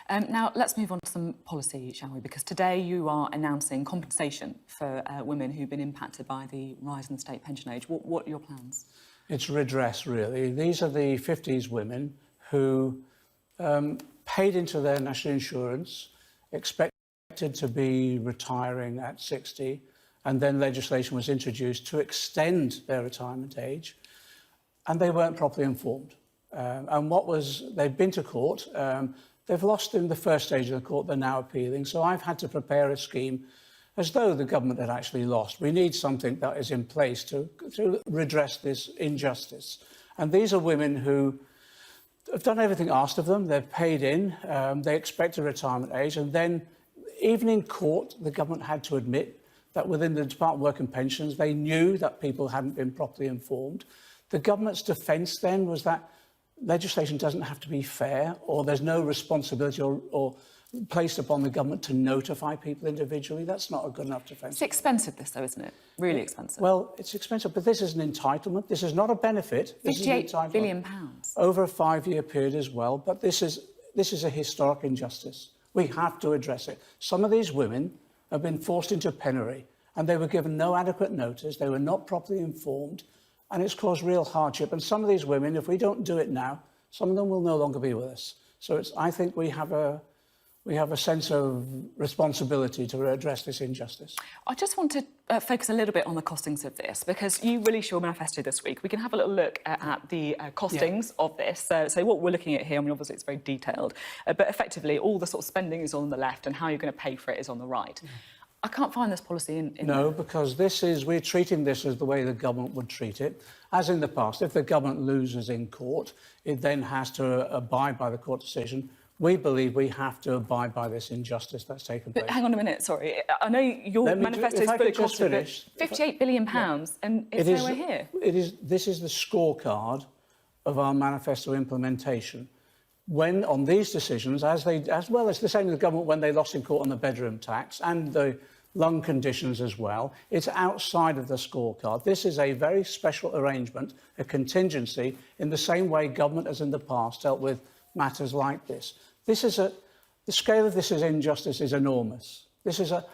Now, let's move on to some policy, shall we? Because today you are announcing compensation for women who've been impacted by the rise in the state pension age. What are your plans? It's redress, really. These are the 50s women who paid into their national insurance, expected to be retiring at 60, and then legislation was introduced to extend their retirement age, and they weren't properly informed. They've been to court. They've lost in the first stage of the court. They're now appealing. So I've had to prepare a scheme as though the government had actually lost. We need something that is in place to redress this injustice. And these are women who have done everything asked of them. They've paid in. They expect a retirement age. And then, even in court, the government had to admit that within the Department of Work and Pensions, they knew that people hadn't been properly informed. The government's defence then was that legislation doesn't have to be fair, or there's no responsibility or placed upon the government to notify people individually. That's not a good enough defence. It's expensive, this, though, isn't it? Really expensive. Well, it's expensive, but this is an entitlement. This is not a benefit. This is an entitlement. £58 billion. Over a 5-year period as well. But this is a historic injustice. We have to address it. Some of these women have been forced into penury, and they were given no adequate notice. They were not properly informed, and it's caused real hardship. And some of these women, if we don't do it now, some of them will no longer be with us. So I think we have a sense of responsibility to address this injustice. I just want to focus a little bit on the costings of this, because you released your manifesto this week. We can have a little look at the costings of this. So what we're looking at here, I mean, obviously it's very detailed, but effectively all the sort of spending is on the left and how you're going to pay for it is on the right. I can't find this policy in No, because we're treating this as the way the government would treat it. As in the past, if the government loses in court, it then has to abide by the court decision. We believe we have to abide by this injustice that's taken place. But hang on a minute, sorry. I know your manifesto is for the cost of £58 billion, and it's nowhere here. This is the scorecard of our manifesto implementation. When, on these decisions, as well as the same as the government when they lost in court on the bedroom tax and the lung conditions as well, it's outside of the scorecard. This is a very special arrangement, a contingency, in the same way government has in the past dealt with matters like this. The scale of this injustice is enormous. This is a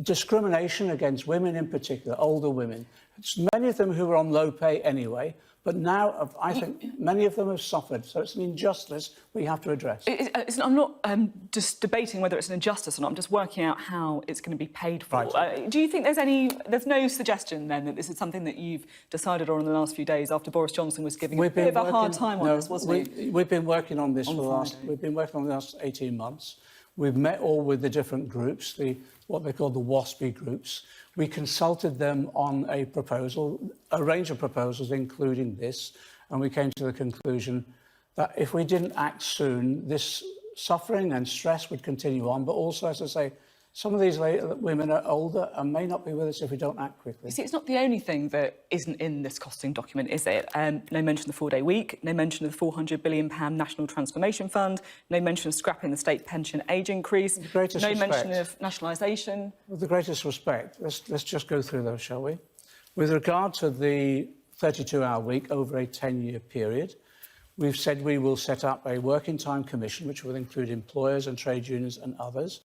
discrimination against women in particular, older women. It's many of them who are on low pay anyway, but now I think many of them have suffered. So it's an injustice we have to address. I'm not just debating whether it's an injustice or not. I'm just working out how it's going to be paid for. Right. Do you think there's no suggestion then that this is something that you've decided on in the last few days after Boris Johnson was giving a bit of a hard time on this, wasn't he? We've been working on this we've been working on the last 18 months. We've met all with the different groups, what they call the WASPy groups. We consulted them on a range of proposals, including this, and we came to the conclusion that if we didn't act soon, this suffering and stress would continue on. But also, as I say, some of these women are older and may not be with us if we don't act quickly. You see, it's not the only thing that isn't in this costing document, is it? No mention of the 4-day week, no mention of the £400 billion National Transformation Fund, no mention of scrapping the state pension age increase, no mention of nationalisation. With the greatest respect, let's just go through those, shall we? With regard to the 32-hour week over a 10-year period, we've said we will set up a working time commission, which will include employers and trade unions and others.